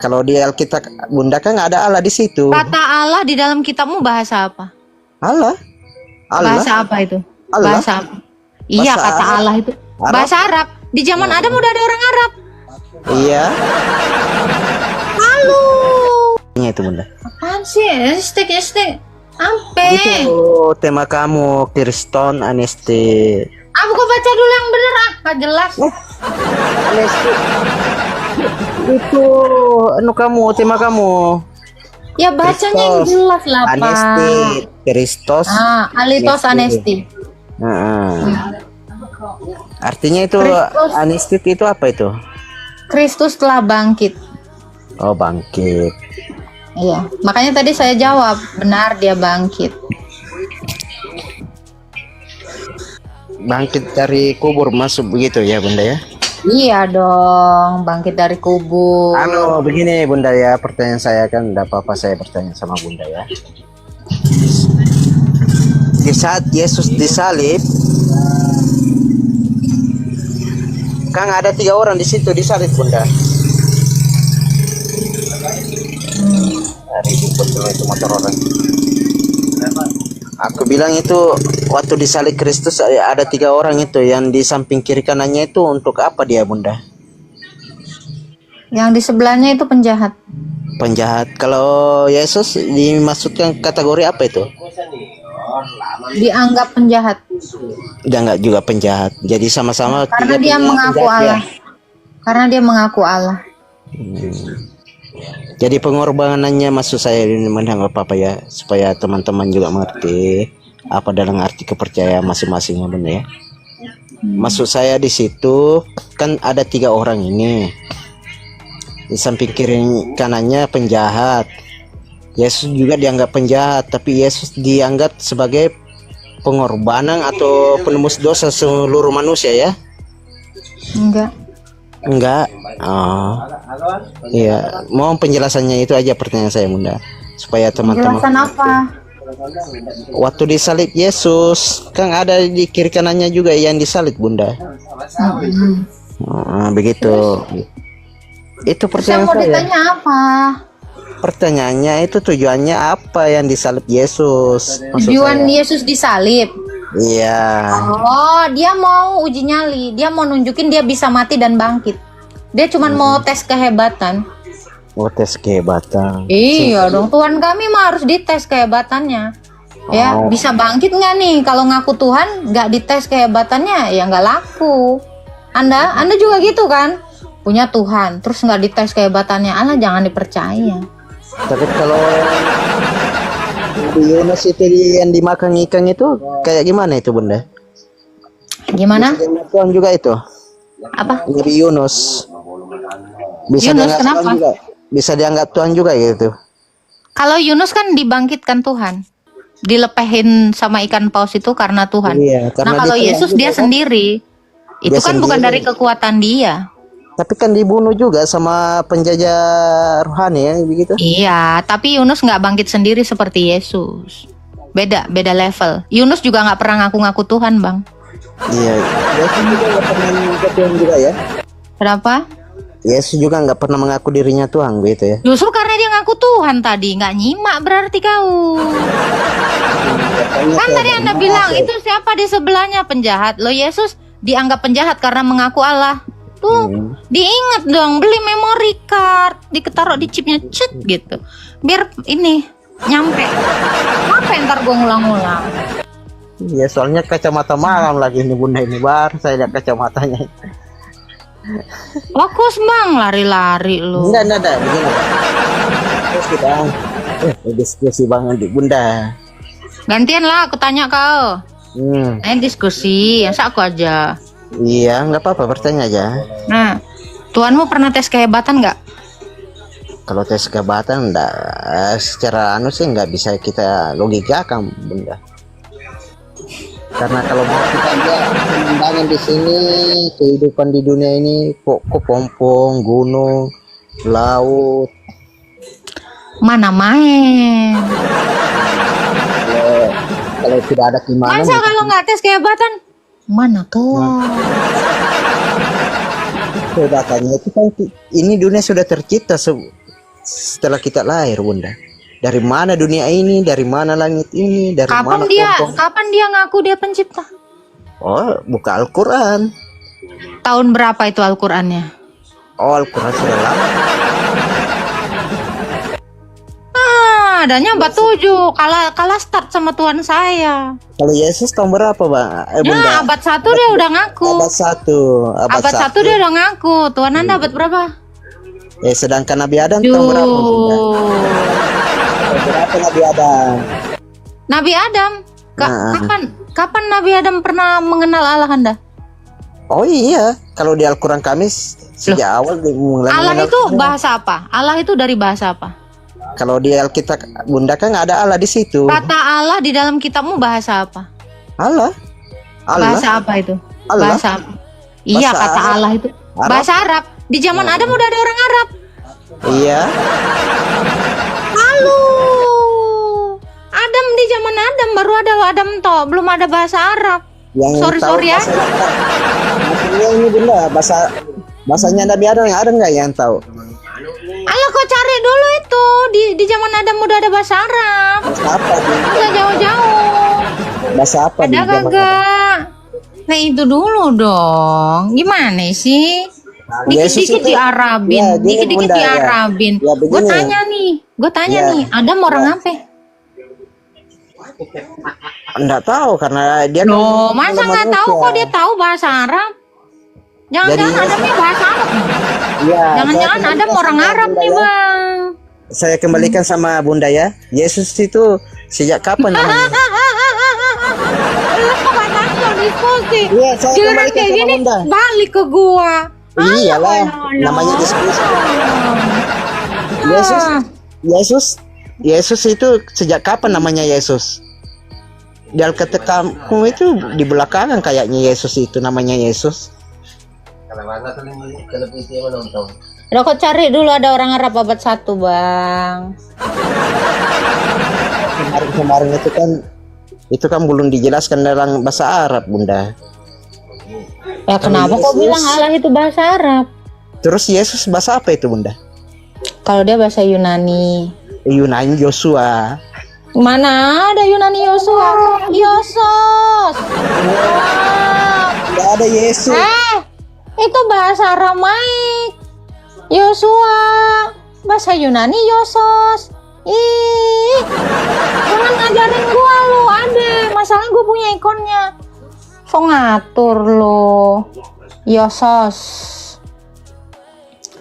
Kalau di Alkitab Bunda kan nggak ada Allah di situ. Kata Allah di dalam kitabmu bahasa apa? Allah. Allah. Bahasa apa itu? Allah. Bahasa apa? Iya, Bahasa kata Arab. Allah itu Arab. bahasa Arab. Di zaman Adam udah ada orang Arab. Iya. Halo. Itu Bunda. Apaan sih? Stek. Ampe. Itu tema kamu Kristen Anesti. Aku kok baca dulu yang bener ah, nggak jelas. Anesti. Itu tema kamu. Ya bacanya yang Kristos. jelas lah, Pak. Anesti, Kristos. Alitos Anesti. Artinya itu Kristus. Anesti itu apa itu? Kristus telah bangkit. Oh, bangkit. Iya, makanya tadi saya jawab, benar dia bangkit. Bangkit dari kubur masuk begitu ya Bunda ya? Iya dong, bangkit dari kubur. Begini Bunda ya, pertanyaan saya kan tidak apa-apa saya bertanya sama Bunda ya. Di saat Yesus disalib, kan ada 3 orang di situ disalib Bunda. Itu motor orang. Aku bilang itu waktu disalib Kristus ada 3 orang itu yang di samping kiri kanannya itu untuk apa dia Bunda? Yang di sebelahnya itu penjahat. Penjahat. Kalau Yesus dimasukkan kategori apa itu? Dianggap penjahat. Dia enggak juga penjahat. Jadi sama-sama Karena dia mengaku Allah. Karena dia mengaku Allah. Jadi pengorbanannya maksud saya ini menanggapi apa ya, supaya teman-teman juga mengerti apa dalam arti kepercayaan masing-masing Bunda ya. Maksud saya di situ kan ada 3 orang ini. Di samping kiri kanannya penjahat. Yesus juga dianggap penjahat, tapi Yesus dianggap sebagai pengorbanan atau penembus dosa seluruh manusia ya? Enggak. Oh. Iya, mohon penjelasannya itu aja pertanyaan saya Bunda, supaya teman-teman. Penjelasan apa? Waktu disalib Yesus, kan ada di kiri kanannya juga yang disalib Bunda. Begitu. Itu Terus yang pertanyaan mau saya. ditanya apa? Pertanyaannya itu tujuannya apa yang disalib Yesus? Maksud Tujuan saya. Yesus disalib. Iya. Oh, dia mau uji nyali. Dia mau nunjukin dia bisa mati dan bangkit. Dia cuma mau tes kehebatan. Oh, tes kehebatan. Iya dong, Tuhan kami mah harus dites kehebatannya. Ya, bisa bangkit nggak nih? Kalau ngaku Tuhan nggak dites kehebatannya, ya nggak laku. Anda juga gitu kan? Punya Tuhan, terus nggak dites kehebatannya, Allah jangan dipercaya. Tapi kalau di Yunus itu yang dimakan ikan itu kayak gimana itu Bunda? Gimana? Tuhan juga itu. Apa? Nabi Yunus. Bisa Yunus, dianggap kenapa? Tuhan juga. Bisa dianggap Tuhan juga gitu. Kalau Yunus kan dibangkitkan Tuhan, dilepehin sama ikan paus itu karena Tuhan. Iya, karena nah kalau dia Yesus Tuhan dia juga, kan? sendiri, itu Dia kan bukan sendiri. dari kekuatan dia. Tapi kan dibunuh juga sama penjajah rohani ya begitu. Iya, tapi Yunus nggak bangkit sendiri seperti Yesus. Beda level. Yunus juga nggak pernah ngaku-ngaku Tuhan, Bang. Iya. Yesus juga nggak pernah mengaku Tuhan juga ya. Kenapa? Yesus juga nggak pernah mengaku dirinya Tuhan gitu ya. Justru karena dia ngaku Tuhan tadi, nggak nyimak berarti kau. Kan tadi Anda bilang itu siapa di sebelahnya penjahat. Lo Yesus dianggap penjahat karena mengaku Allah. Tuh, diingat dong, beli memory card, ditaruh di chipnya cet gitu. Biar ini nyampe. Apa ntar gua ngulang-ngulang? Iya, soalnya kacamata malam lagi ini Bunda ini baru saya lihat kacamatanya. Fokus Bang, lari-lari lu. Enggak, begini. Terus kita diskusi banget di Bunda. Gantian lah, aku tanya kau. Diskusi, masa aku aja. Iya, nggak apa-apa, bertanya aja. Nah, Tuhanmu pernah tes kehebatan nggak? Kalau tes kehebatan enggak, secara sih nggak bisa kita logikakan Bunda. Karena kalau mau kita lihat pemandangan di sini, kehidupan di dunia ini kok pompong, gunung, laut. Mana main? Kalau tidak ada keimanan. Masa kalau nggak tes kehebatan? Mana Tuhan? Kehebatannya itu kan ini dunia sudah tercipta setelah kita lahir, Bunda. Dari mana dunia ini, dari mana langit ini, dari mana Kapan dia ngaku dia pencipta? Oh, buka Al-Quran. Tahun berapa itu Al-Qur'annya? Oh, Al-Quran sudah lama. Adanya abad 7, kalah start sama Tuhan saya. Kalau Yesus tahun berapa, Bang? Ya, Bunda? abad 1 dia udah ngaku. Abad 1. Dia udah ngaku. Tuhan Anda abad berapa? Sedangkan Nabi Adam tahun berapa, Bunda? Tahun berapa Nabi Adam? Nabi Adam? Kapan Nabi Adam pernah mengenal Allah Anda? Oh iya, kalau di Al-Quran kami sejak awal Allah itu bahasa apa? Allah itu dari bahasa apa? Kalau di Alkitab, Bunda, kan ada Allah di situ. Kata Allah di dalam kitabmu bahasa apa? Allah. Bahasa apa itu? Allah. Bahasa apa? Iya, Bahasa kata Arab. Allah itu bahasa Arab. Di zaman Adam udah ada orang Arab. Iya. Halo. Adam di zaman Adam baru ada Adam toh, belum ada bahasa Arab. Yang Sorry ya. Maksudnya ini, Bunda, bahasanya Nabi Adam yang ada nggak yang tahu? Ayo kau cari dulu itu di zaman Adam udah ada bahasa Arab. Bahasa apa? Udah jauh-jauh. Bahasa apa? Ada kagak? Nah itu dulu dong. Gimana sih? Dikit-dikit diarabin, Ya, gini, dikit-dikit Bunda, ya. diarabin. Ya, Gue begini. tanya Ya. nih, Adam orang apa? Enggak tahu karena dia Loh, masa nggak tahu kok dia tahu bahasa Arab? Jangan-jangan Jadi- Adamnya bahasa Arab. Ya, Jangan-jangan saya Adam orang kembalikan Arab sama nih, Bunda, ya. Bang. Saya kembalikan sama Bunda ya. Yesus itu sejak kapan namanya? Lu kok gak tanya diskusi? Iya, saya Giliran kembalikan kayak sama gini, Bunda. balik ke gua. Iyalah, namanya diskusi. Yesus itu sejak kapan namanya Yesus? Di Alkitab kamu itu di belakangan kayaknya Yesus itu namanya Yesus. Udah kok cari dulu ada orang Arab abad 1, Bang. Kemarin itu kan belum dijelaskan dalam bahasa Arab, Bunda. Ya kenapa kok Yesus. bilang Allah itu bahasa Arab? Terus Yesus bahasa apa itu, Bunda? Kalau dia bahasa Yunani. Yunani, Yosua. Mana ada Yunani Yosua? Yosos. Tidak ada Yesus. Itu bahasa Aramaik. Yosua. Bahasa Yunani Yosos. Ih, jangan ngajarin gua lu, Ade. Masalah gua punya ikonnya. So ngatur lo. Yosos.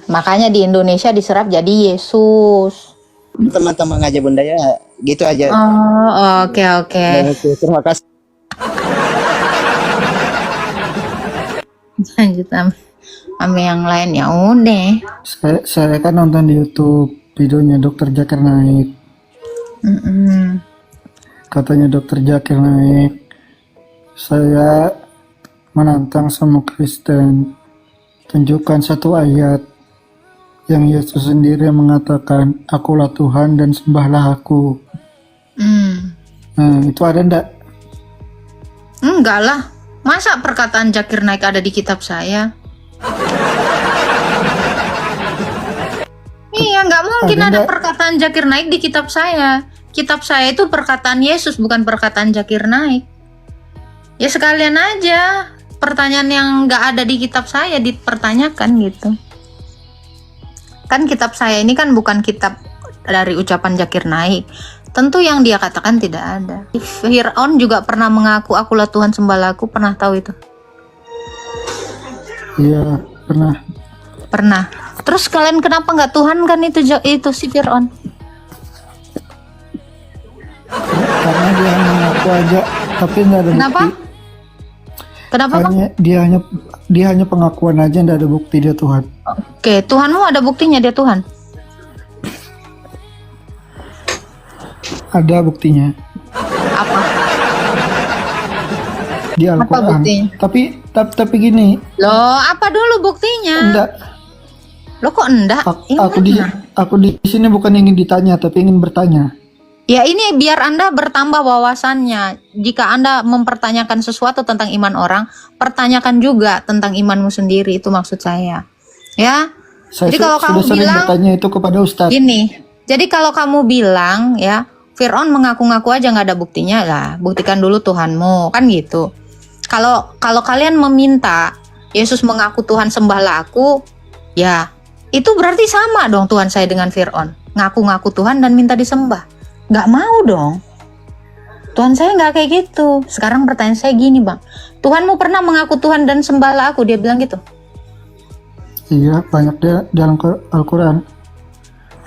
Makanya di Indonesia diserap jadi Yesus. Teman-teman aja, Bunda ya. Gitu aja. Oh, oke. Oke, terima kasih. Lanjut sama yang lain ya udah. Saya kan nonton di YouTube videonya Dokter Zakir Naik. Katanya Dokter Zakir Naik, saya menantang semua Kristen, tunjukkan satu ayat yang Yesus sendiri mengatakan, akulah Tuhan dan sembahlah aku. Nah, itu ada ndak? Enggak lah. Masa perkataan Zakir Naik ada di kitab saya? Iya, nggak mungkin Ada ada nggak? perkataan Zakir Naik di kitab saya. Kitab saya itu perkataan Yesus, bukan perkataan Zakir Naik. Ya sekalian aja pertanyaan yang nggak ada di kitab saya dipertanyakan gitu. Kan kitab saya ini kan bukan kitab dari ucapan Zakir Naik. Tentu yang dia katakan tidak ada. Fir'aun juga pernah mengaku akulah Tuhan sembahlah aku, pernah tahu itu? Iya, pernah. Pernah. Terus kalian kenapa nggak Tuhan kan itu si Fir'aun? Karena dia hanya mengaku aja, tapi nggak ada Kenapa? bukti. Kenapa bang? Dia hanya pengakuan aja, nggak ada bukti dia Tuhan. Oke, Tuhanmu ada buktinya dia Tuhan? Ada buktinya Apa? di Apa Al-Quran. buktinya? Tapi gini, Loh, apa dulu buktinya? enggak. Lo kok enggak? Aku di sini bukan ingin ditanya, tapi ingin bertanya. Ya ini biar Anda bertambah wawasannya. Jika Anda mempertanyakan sesuatu tentang iman orang, pertanyakan juga tentang imanmu sendiri, itu maksud saya. Ya. Saya Jadi kalau kamu sudah sering bilang bertanya itu kepada Ustadz. gini, jadi kalau kamu bilang ya Fir'aun mengaku-ngaku aja nggak ada buktinya lah, buktikan dulu Tuhanmu, kan gitu. Kalau kalian meminta Yesus mengaku Tuhan, sembahlah aku, ya itu berarti sama dong Tuhan saya dengan Fir'aun, ngaku-ngaku Tuhan dan minta disembah. Nggak mau dong. Tuhan saya nggak kayak gitu. Sekarang pertanyaan saya gini bang, Tuhanmu pernah mengaku Tuhan dan sembahlah aku? Dia bilang gitu. Iya, banyak dia dalam Al-Quran.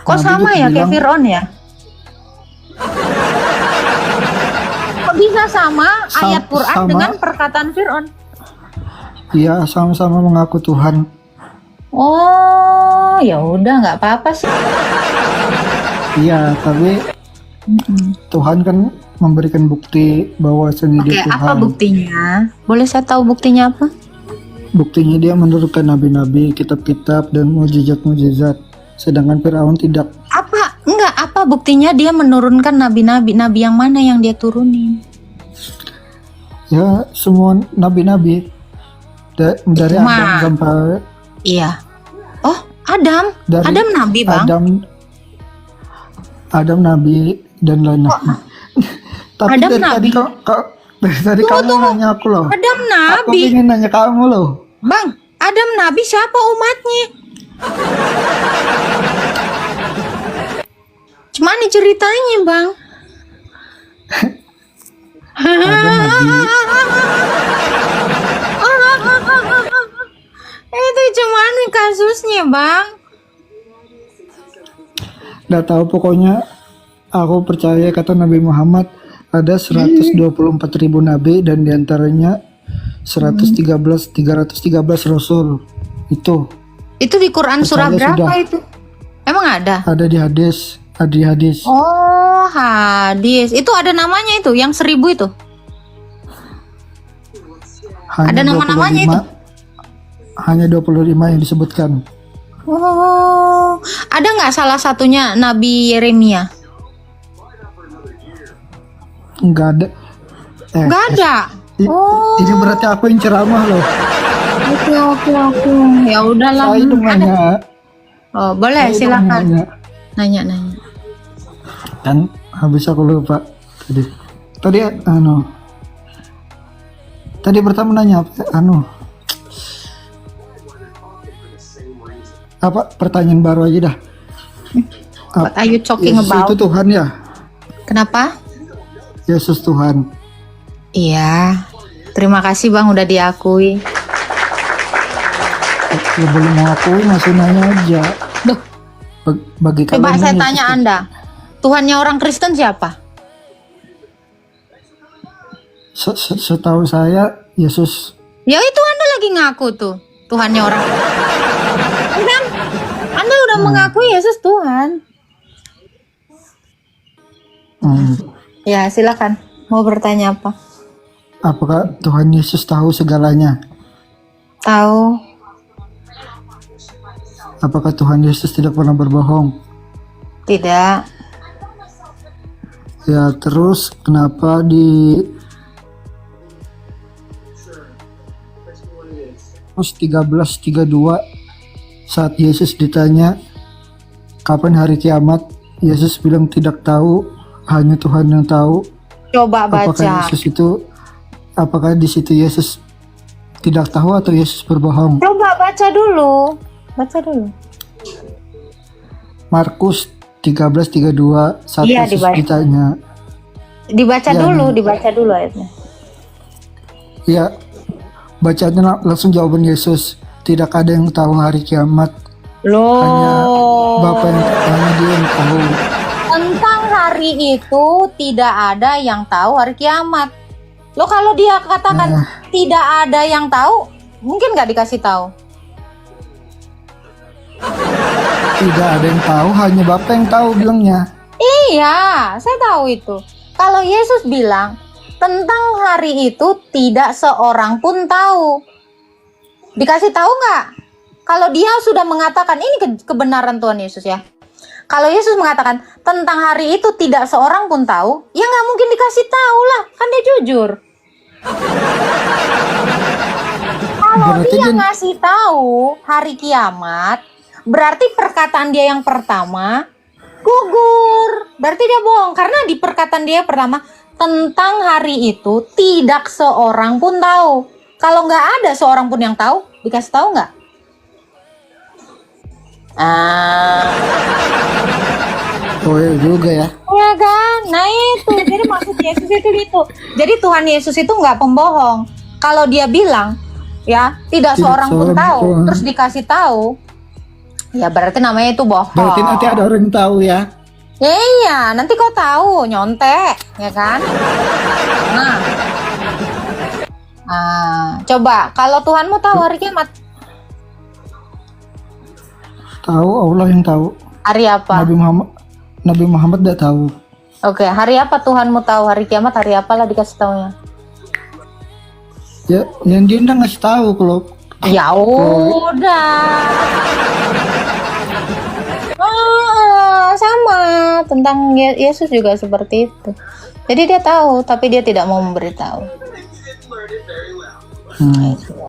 Kok Nabi sama juga ya kayak bilang, Fir'aun ya? Kok bisa sama ayat Quran sama. dengan perkataan Fir'aun? Iya, sama-sama mengaku Tuhan. Oh, ya udah nggak apa-apa sih. Iya, tapi Tuhan kan memberikan bukti bahwa Oke, dia Tuhan. apa buktinya? Boleh saya tahu buktinya apa? Buktinya dia menurunkan nabi-nabi, kitab-kitab, dan mujizat-mujizat. Sedangkan Firaun tidak. Apa buktinya dia menurunkan nabi-nabi? Nabi yang mana yang dia turunin? Ya, semua nabi-nabi. Dari Itu Adam mah. sampai Iya. Oh, Adam. Dari Adam nabi, Bang. Adam nabi dan lain-lain. Tapi Adam dari tadi nabi? dari tadi kamu nanya aku loh. Adam Aku nabi. ingin nanya kamu loh. Bang, Adam nabi siapa umatnya? Gimana ceritanya, Bang? Adam nabi. Itu cuman kasusnya, Bang. Nggak tahu, pokoknya aku percaya kata Nabi Muhammad ada 124.000 nabi dan diantaranya 313 rasul. Itu Itu di Quran surah Percaya berapa sudah. itu? Emang ada? ada di hadis, Oh, hadis. Itu ada namanya itu, yang 1000 itu. Hanya ada nama-namanya 25 itu? Hanya 25 yang disebutkan. Oh, ada nggak salah satunya Nabi Yeremia? Enggak ada. Nggak ada. Oh. Ini berarti aku yang ceramah loh. Oke. Ya udahlah. Saya itu Ada. nanya. Oh, boleh, Saya itu silakan. nanya. Nanya. Kan habis aku lupa tadi tadi pertama nanya apa pertanyaan baru aja dah. What are you talking Yesus about? itu Tuhan ya? Kenapa? Yesus Tuhan. Iya. Terima kasih Bang udah diakui. Ya belum mengakui, masih nanya aja. Duh, Bagi coba kalian saya Yesus tanya Anda. Tuhannya orang Kristen siapa? Setahu saya Yesus. Ya itu Anda lagi ngaku tuh. Tuhannya orang. Kan? Anda udah mengakui Yesus Tuhan. Ya silakan. Mau bertanya apa? Apakah Tuhan Yesus tahu segalanya? Tahu. Apakah Tuhan Yesus tidak pernah berbohong? Tidak. Ya, terus kenapa di terus 13:32 saat Yesus ditanya kapan hari kiamat, Yesus bilang tidak tahu, hanya Tuhan yang tahu. Coba Apakah baca. apakah di situ Yesus tidak tahu atau Yesus berbohong? Coba baca dulu. Baca dulu. Markus 13:32 saat Iya, Yesus dibaca. ditanya. Dibaca Ya, dibaca dulu ayatnya. Ya, bacanya langsung jawaban Yesus. Tidak ada yang tahu hari kiamat. Hanya Bapa yang hanya Dia yang tahu. Tentang hari itu tidak ada yang tahu hari kiamat. Lo kalau dia katakan tidak ada yang tahu, mungkin nggak dikasih tahu. Tidak ada yang tahu, hanya Bapa yang tahu bilangnya. Iya, saya tahu itu. Kalau Yesus bilang tentang hari itu tidak seorang pun tahu. Dikasih tahu nggak? Kalau dia sudah mengatakan ini kebenaran Tuhan Yesus ya. Kalau Yesus mengatakan tentang hari itu tidak seorang pun tahu, ya nggak mungkin dikasih tahu lah, kan dia jujur. Kalau Berarti dia dia- ngasih tahu hari kiamat, berarti perkataan dia yang pertama gugur. Berarti dia bohong karena di perkataan dia pertama tentang hari itu tidak seorang pun tahu. Kalau nggak ada seorang pun yang tahu, dikasih tahu nggak? Oh ya juga ya. Ya kan? Nah itu, jadi maksud Yesus itu gitu. Jadi Tuhan Yesus itu nggak pembohong. Kalau dia bilang, ya tidak seorang pun tahu, terus dikasih tahu, ya berarti namanya itu bohong. Berarti nanti ada orang yang tahu ya. Ya, iya, nanti kau tahu nyontek, ya kan? Coba kalau Tuhanmu tahu hari kiamat, Tahu, Allah yang tahu. hari apa? Nabi Muhammad tidak tahu. Oke, hari apa Tuhanmu tahu hari kiamat? Hari apalah dikasih taunya? Ya, yang dia nggak ngasih tahu kalau. Ya udah. Sama tentang Yesus juga seperti itu. Jadi dia tahu, tapi dia tidak mau memberitahu.